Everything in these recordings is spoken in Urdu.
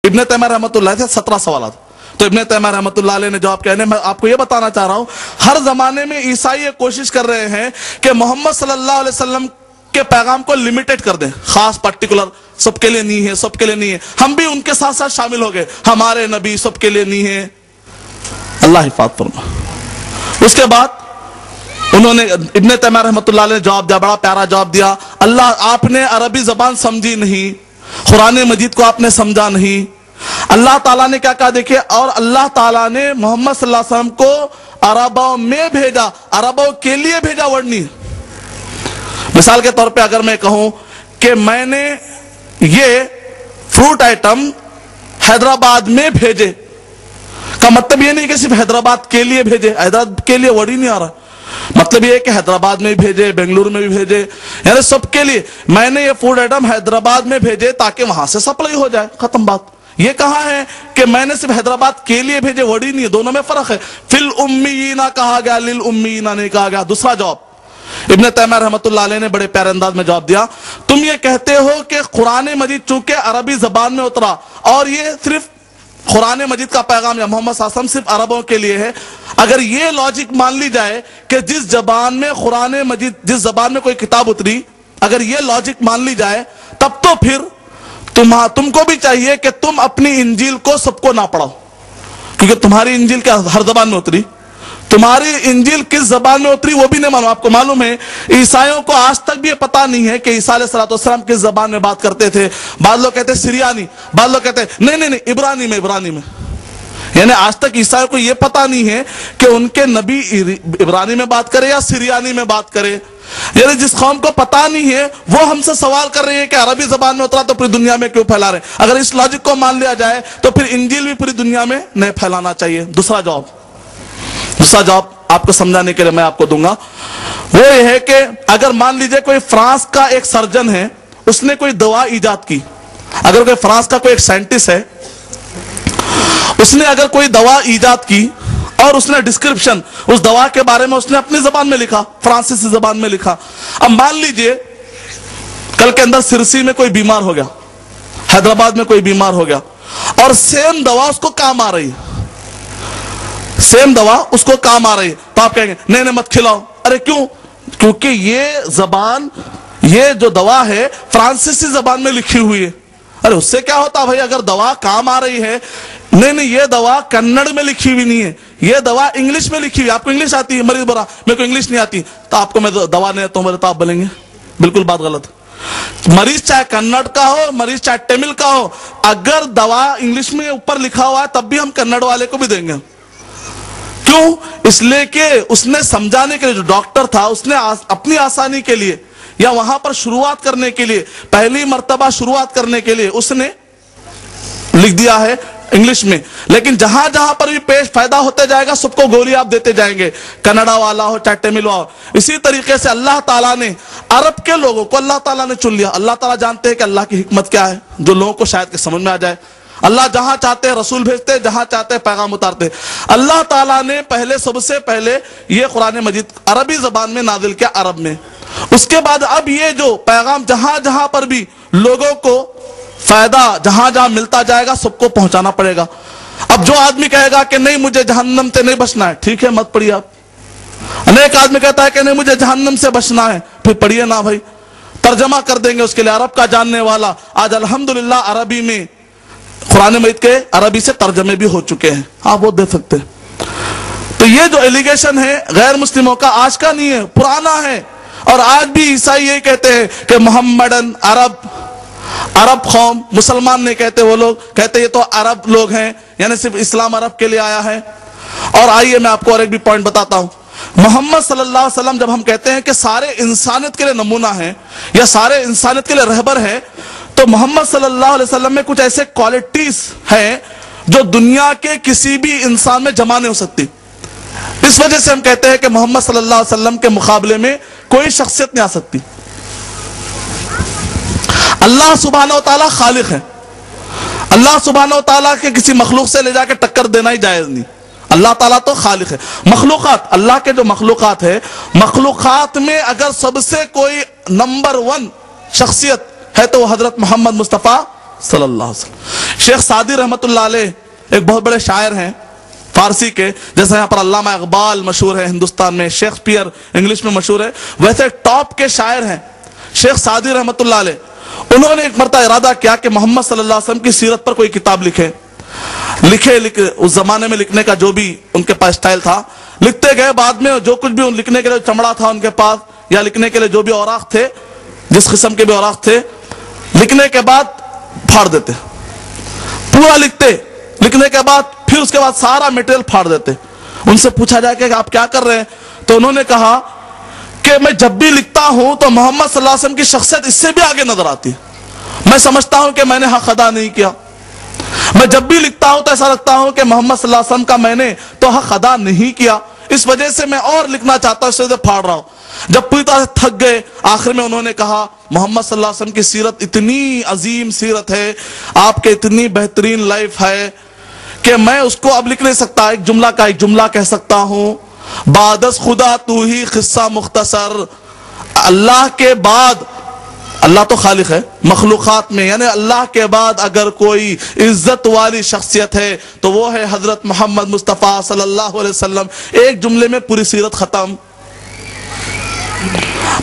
ابن تیمیہ رحمۃ اللہ سے 17 سوالات. تو ابن تیمیہ رحمۃ اللہ علیہ نے جواب کہنے میں آپ کو یہ بتانا چاہ رہا ہوں، ہر زمانے میں عیسائی یہ کوشش کر رہے ہیں کہ محمد صلی اللہ علیہ وسلم کے پیغام کو لمیٹڈ کر دیں، خاص پرٹیکولر، سب کے لیے نہیں ہے، سب کے لیے نہیں ہے. ہم بھی ان کے ساتھ ساتھ شامل ہو گئے، ہمارے نبی سب کے لیے نہیں ہے. اللہ حفاظت فرما. اس کے بعد انہوں نے ابن تیمیہ رحمۃ اللہ علیہ نے جواب دیا، بڑا پیارا جواب دیا. اللہ، آپ نے عربی زبان سمجھی نہیں، قرآن مجید کو آپ نے سمجھا نہیں. اللہ تعالیٰ نے کیا کہا دیکھیے، اور اللہ تعالیٰ نے محمد صلی اللہ علیہ وسلم کو عربوں میں بھیجا، عربوں کے لیے بھیجا، ورڈ. مثال کے طور پہ اگر میں کہوں کہ میں نے یہ فروٹ آئٹم حیدرآباد میں بھیجے، کا مطلب یہ نہیں کہ صرف حیدرآباد کے لیے بھیجے، حیدرآباد کے لیے ورڈ ہی نہیں آ رہا. مطلب یہ ہے کہ حیدرآباد میں بھی بھیجے، بنگلور میں بھی بھیجے، یعنی سب کے لیے. میں نے یہ فوڈ آئٹم حیدرآباد میں بھیجے تاکہ وہاں سے سپلائی ہو جائے، ختم بات. یہ کہا ہے کہ میں نے صرف حیدرآباد کے لیے بھیجے، ورڈ ہی نہیں ہے. دونوں میں فرق ہے. فی الامیین کہا گیا، للامیین نہیں کہا گیا. دوسرا جواب ابن تیمیہ رحمۃ اللہ علیہ نے بڑے پیارے انداز میں جواب دیا. تم یہ کہتے ہو کہ قرآن مجید چونکہ عربی زبان میں اترا اور یہ صرف قرآن مجید کا پیغام یا محمد صلی اللہ علیہ وسلم صرف عربوں کے لیے ہے. اگر یہ لاجک مان لی جائے کہ جس زبان میں قرآن مجید، جس زبان میں کوئی کتاب اتری، اگر یہ لاجک مان لی جائے، تب تو پھر تم کو بھی چاہیے کہ تم اپنی انجیل کو سب کو نہ پڑھاؤ، کیونکہ تمہاری انجیل کیا ہر زبان میں اتری. تمہاری انجیل کس زبان میں اتری وہ بھی نہیں معلوم. آپ کو معلوم ہے عیسائیوں کو آج تک بھی یہ پتا نہیں ہے کہ عیسیٰ علیہ السلام کس زبان میں بات کرتے تھے. بعض لوگ کہتے ہیں سریانی، بعض لوگ کہتے ہیں نہیں عبرانی میں. یعنی آج تک عیسائیوں کو یہ پتا نہیں ہے کہ ان کے نبی عبرانی میں بات کرے یا سریانی میں بات کرے. یعنی جس قوم کو پتا نہیں ہے وہ ہم سے سوال کر رہی ہے کہ عربی زبان میں اترا تو پوری دنیا میں کیوں پھیلا رہے ہیں. اگر اس لاجک کو مان لیا جائے تو پھر انجیل بھی پوری دنیا میں نہیں پھیلانا چاہیے. دوسرا جواب آپ کو سمجھانے کے لیے میں آپ کو دوں گا، وہ یہ ہے کہ اگر مان لیجئے کوئی فرانس کا ایک سرجن ہے، اس نے کوئی دوا ایجاد کی. اگر کوئی فرانس کا کوئی ایک سائنٹسٹ ہے، اس نے اگر کوئی دوا ایجاد کی اور اس نے ڈسکرپشن اس دوا کے بارے میں اس نے اپنی زبان میں لکھا، فرانسیسی زبان میں لکھا. اب مان لیجئے کل کے اندر سرسی میں کوئی بیمار ہو گیا، حیدرآباد میں کوئی بیمار ہو گیا، اور سیم دوا اس کو کام آ رہی ہے، تو آپ کہیں گے نہیں مت کھلاؤ. ارے کیوں؟ کیونکہ یہ زبان، یہ جو دوا ہے فرانسیسی زبان میں لکھی ہوئی ہے. ارے اس سے کیا ہوتا بھائی، اگر دوا کام آ رہی ہے. نہیں یہ دوا کنڑ میں لکھی ہوئی نہیں ہے، یہ دوا انگلش میں لکھی ہوئی. آپ کو انگلش آتی ہے؟ مریض بولا میرے کو انگلش نہیں آتی، تو آپ کو میں دوا نہیں دیتا ہوں تو آپ بولیں گے بالکل بات غلط. مریض چاہے کنڑ کا ہو، مریض چاہے تمل کا ہو، اگر دوا انگلش میں اوپر لکھا ہوا ہے تب بھی ہم کنڑ والے کو بھی دیں گے. کیوں؟ اس لیے کہ اس نے سمجھانے کے لیے، جو ڈاکٹر تھا اس نے اپنی آسانی کے لیے یا وہاں پر شروعات کرنے کے لیے، پہلی مرتبہ شروعات کرنے کے لیے اس نے لکھ دیا ہے انگلش میں. لیکن جہاں جہاں پر بھی پیش فائدہ ہوتے جائے گا سب کو گولی آپ دیتے جائیں گے، کنڑا والا ہو چاہے تمل والا ہو. اسی طریقے سے اللہ تعالیٰ نے عرب کے لوگوں کو اللہ تعالیٰ نے چن لیا. اللہ تعالیٰ جانتے ہیں کہ اللہ کی حکمت کیا ہے، جو لوگوں کو شاید کہ سمجھ میں آ جائے. اللہ جہاں چاہتے ہیں رسول بھیجتے، جہاں چاہتے ہیں پیغام اتارتے. اللہ تعالیٰ نے سب سے پہلے یہ قرآن مجید عربی زبان میں نازل کیا، عرب میں. اس کے بعد اب یہ جو پیغام جہاں جہاں پر بھی لوگوں کو فائدہ جہاں جہاں ملتا جائے گا سب کو پہنچانا پڑے گا. اب جو آدمی کہے گا کہ نہیں مجھے جہنم سے نہیں بچنا ہے، ٹھیک ہے مت پڑھیے آپ. ایک آدمی کہتا ہے کہ نہیں مجھے جہنم سے بچنا ہے، پھر پڑھیے نا بھائی، ترجمہ کر دیں گے اس کے لیے. عرب کا جاننے والا آج الحمدللہ عربی میں قرآن مجید کے عربی سے ترجمے بھی ہو چکے ہیں، آپ وہ دے سکتے ہیں. تو یہ جو ایلیگیشن ہے غیر مسلموں کا آج کا نہیں ہے، پرانا ہے. اور آج بھی عیسائی یہی کہتے ہیں کہ محمدن عرب قوم، مسلمان نہیں کہتے، وہ لوگ کہتے یہ تو عرب لوگ ہیں، یعنی صرف اسلام عرب کے لیے آیا ہے. اور آئیے میں آپ کو اور ایک بھی پوائنٹ بتاتا ہوں. محمد صلی اللہ علیہ وسلم جب ہم کہتے ہیں کہ سارے انسانیت کے لیے نمونہ ہیں یا سارے انسانیت کے لیے رہبر ہیں، تو محمد صلی اللہ علیہ وسلم میں کچھ ایسے کوالٹیز ہیں جو دنیا کے کسی بھی انسان میں جمع نہیں ہو سکتی. اس وجہ سے ہم کہتے ہیں کہ محمد صلی اللہ علیہ وسلم کے مقابلے میں کوئی شخصیت نہیں آ سکتی. اللہ سبحانہ و تعالیٰ خالق ہے. اللہ سبحانہ و تعالیٰ کے کسی مخلوق سے لے جا کے ٹکر دینا ہی جائز نہیں. اللہ تعالیٰ تو خالق ہے. مخلوقات، اللہ کے جو مخلوقات ہے، مخلوقات میں اگر سب سے کوئی نمبر 1 شخصیت ہے تو وہ حضرت محمد مصطفیٰ صلی اللہ علیہ وسلم۔ شیخ سعدی رحمت اللہ علیہ ایک بہت بڑے شاعر ہیں فارسی کے، جیسے یہاں پر علامہ اقبال مشہور ہے ہندوستان میں، شیکسپیئر انگلش میں مشہور ہے، ویسے ٹاپ کے شاعر ہیں شیخ سعدی رحمت اللہ علیہ۔ انہوں نے ایک مرتبہ ارادہ کیا کہ محمد صلی اللہ علیہ وسلم کی سیرت پر کوئی کتاب لکھے اس زمانے میں لکھنے کا جو بھی ان کے پاس اسٹائل تھا، لکھتے گئے، بعد میں جو کچھ بھی لکھنے کے لیے چمڑا تھا ان کے پاس یا لکھنے کے لیے جو بھی اوراق تھے، جس قسم کے بھی اوراق تھے، لکھنے کے بعد پھاڑ دیتے، پورا لکھنے کے بعد پھر اس کے بعد سارا میٹیریل پھاڑ دیتے۔ ان سے پوچھا جائے کہ آپ کیا کر رہے ہیں، تو انہوں نے کہا کہ میں جب بھی لکھتا ہوں تو محمد صلی اللہ علیہ وسلم کی شخصیت اس سے بھی آگے نظر آتی ہے، میں سمجھتا ہوں کہ میں نے حق ادا نہیں کیا، میں جب بھی لکھتا ہوں تو ایسا لگتا ہوں کہ محمد صلی اللہ علیہ وسلم کا میں نے تو حق ادا نہیں کیا، اس وجہ سے میں اور لکھنا چاہتا ہوں، اس وجہ سے پھاڑ رہا ہوں۔ جب پوری طرح سے تھک گئے، آخر میں انہوں نے کہا محمد صلی اللہ علیہ وسلم کی سیرت اتنی عظیم سیرت ہے، آپ کے اتنی بہترین لائف ہے کہ میں اس کو اب لکھ نہیں سکتا، ایک جملہ کہہ سکتا ہوں، بعد از خدا تو ہی قصہ مختصر، اللہ کے بعد، اللہ تو خالق ہے مخلوقات میں، یعنی اللہ کے بعد اگر کوئی عزت والی شخصیت ہے تو وہ ہے حضرت محمد مصطفیٰ صلی اللہ علیہ وسلم۔ ایک جملے میں پوری سیرت ختم۔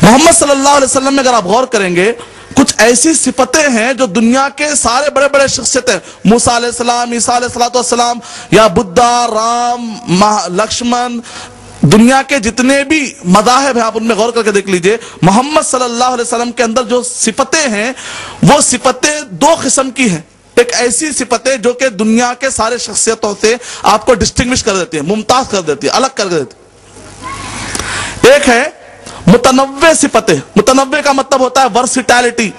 محمد صلی اللہ علیہ وسلم میں اگر آپ غور کریں گے، کچھ ایسی صفتیں ہیں جو دنیا کے سارے بڑے بڑے شخصیتیں، موسیٰ علیہ السلام، عیسیٰ علیہ السلام، یا بدھا، رام، لکشمن، دنیا کے جتنے بھی مذاہب ہیں آپ ان میں غور کر کے دیکھ لیجئے، محمد صلی اللہ علیہ وسلم کے اندر جو صفتیں ہیں وہ صفتیں دو قسم کی ہیں۔ ایک ایسی صفتیں جو کہ دنیا کے سارے شخصیتوں سے آپ کو ڈسٹنگوش کر دیتی ہیں، ممتاز کر دیتی ہیں، الگ کر دیتی ہیں۔ ایک ہے متنوع صفتیں، متنوع کا مطلب ہوتا ہے ورسٹیلٹی،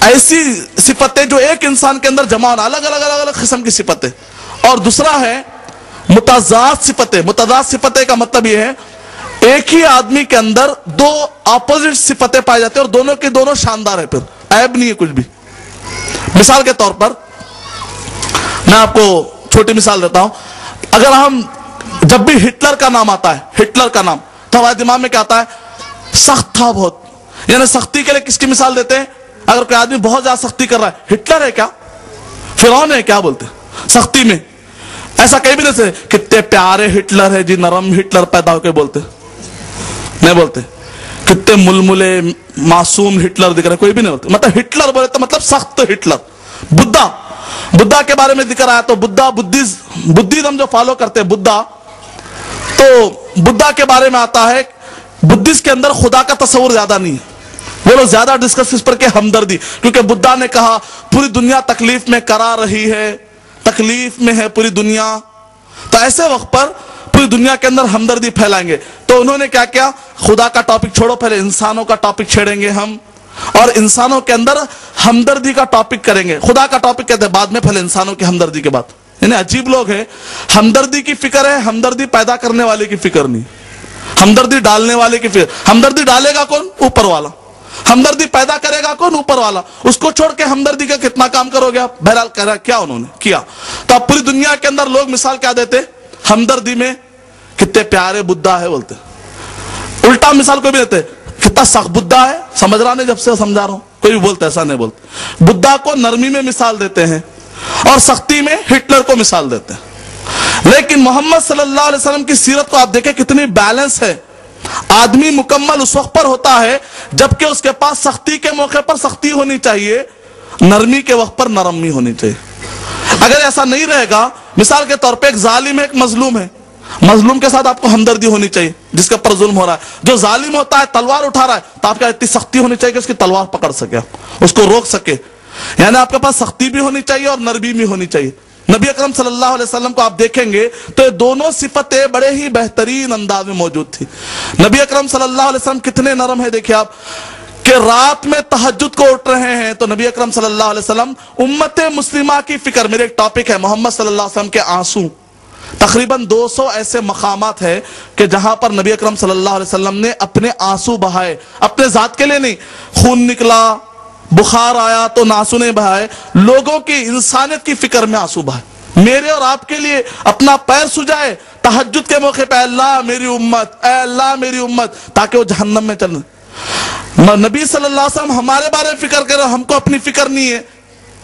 ایسی صفتیں جو ایک انسان کے اندر جمع ہونا، الگ الگ قسم کی صفتیں۔ اور دوسرا ہے متضاد صفتیں۔ متضاد صفتیں کا مطلب یہ ہے ایک ہی آدمی کے اندر دو اپوزٹ صفتیں پائی جاتی ہیں اور دونوں کی دونوں شاندار ہے، پھر عیب نہیں ہے کچھ بھی۔ مثال کے طور پر میں آپ کو چھوٹی مثال دیتا ہوں، اگر ہم جب بھی ہٹلر کا نام آتا ہے، ہٹلر کا نام، تو ہمارے دماغ میں کیا آتا ہے؟ سخت تھا بہت، یعنی سختی کے لیے کس کی مثال دیتے ہیں؟ اگر کوئی آدمی بہت زیادہ سختی کر رہا ہے، ہٹلر ہے کیا، فرعون ہے کیا بولتے ہیں سختی میں؟ ایسا کہیں بھی نہیں سے کتنے پیارے ہٹلر ہے جی، نرم ہٹلر پیدا ہو کے بولتے نہیں بولتے، کتنے ململے معصوم ہٹلر دکھ رہے، کوئی بھی نہیں بولتے، مطلب ہٹلر بولے تو مطلب سخت ہٹلر۔ بدھا کے بارے میں ذکر آیا تو بدھزم جو فالو کرتے ہیں بدھا، تو بدھا کے بارے میں آتا ہے بدھسٹ کے اندر خدا کا تصور زیادہ نہیں ہے، وہ لوگ زیادہ ڈسکس اس پر کہ ہمدردی، کیونکہ بدھا نے کہا پوری دنیا تکلیف میں کرا رہی ہے، تکلیف میں ہے پوری دنیا، تو ایسے وقت پر پوری دنیا کے اندر ہمدردی پھیلائیں گے۔ تو انہوں نے کیا کیا، خدا کا ٹاپک چھوڑو، پہلے انسانوں کا ٹاپک چھیڑیں گے ہم، اور انسانوں کے اندر ہمدردی کا ٹاپک کریں گے۔ خدا کا ٹاپک کہتے ہیں بعد میں، پہلے انسانوں کی ہمدردی کے بعد۔ یعنی عجیب لوگ ہیں، ہمدردی کی فکر ہے، ہمدردی پیدا کرنے والے کی فکر نہیں، ہمدردی ڈالنے والے کی فکر۔ ہمدردی ڈالے گا کون؟ اوپر والا۔ ہمدردی پیدا کرے گا کون؟ اوپر والا۔ اس کو چھوڑ کے ہمدردی کا کتنا کام کرو گے آپ؟ بہرحال کہہ رہا کیا انہوں نے کیا۔ تو اب پوری دنیا کے اندر لوگ مثال کیا دیتے؟ ہمدردی میں کتنے پیارے بدھا ہے بولتے، الٹا مثال کوئی بھی دیتے کتنا سخت بدھا ہے، سمجھ رہا نہیں جب سے سمجھا رہا ہوں، کوئی بھی بولتا ایسا نہیں بولتے۔ بدھا کو نرمی میں مثال دیتے ہیں اور سختی میں ہٹلر کو مثال دیتے ہیں، لیکن محمد صلی اللہ علیہ وسلم کی سیرت کو آپ دیکھیں کتنی بیلنس ہے۔ آدمی مکمل اس وقت پر ہوتا ہے جبکہ اس کے پاس سختی کے موقع پر سختی ہونی چاہیے، نرمی کے وقت پر نرمی ہونی چاہیے۔ اگر ایسا نہیں رہے گا، مثال کے طور پہ ایک ظالم ہے، ایک مظلوم ہے، مظلوم کے ساتھ آپ کو ہمدردی ہونی چاہیے جس کے پر ظلم ہو رہا ہے۔ جو ظالم ہوتا ہے تلوار اٹھا رہا ہے تو آپ کا اتنی سختی ہونی چاہیے کہ اس کی تلوار پکڑ سکے، اس کو روک سکے، یعنی آپ کے پاس سختی بھی ہونی چاہیے اور نرمی بھی ہونی چاہیے۔ نبی اکرم صلی اللہ علیہ وسلم کو آپ دیکھیں گے تو یہ دونوں صفتیں بڑے ہی بہترین انداز میں موجود تھی۔ نبی اکرم صلی اللہ علیہ وسلم کتنے نرم ہیں، دیکھیں آپ کہ رات میں تہجد کو اٹھ رہے ہیں تو نبی اکرم صلی اللہ علیہ وسلم امت مسلمہ کی فکر، میرے ایک ٹاپک ہے محمد صلی اللہ علیہ وسلم کے آنسو، تقریباً 200 ایسے مقامات ہیں کہ جہاں پر نبی اکرم صلی اللہ علیہ وسلم نے اپنے آنسو بہائے، اپنے ذات کے لیے نہیں، خون نکلا، بخار آیا تو آنسو نہیں بہائے، لوگوں کی انسانیت کی فکر میں آنسو بہائے، میرے اور آپ کے لیے اپنا پیر سجائے تہجد کے موقع پہ، اللہ میری امت، اے اللہ میری امت، تاکہ وہ جہنم میں چلے۔ نبی صلی اللہ علیہ وسلم ہمارے بارے میں فکر کرے، ہم کو اپنی فکر نہیں ہے،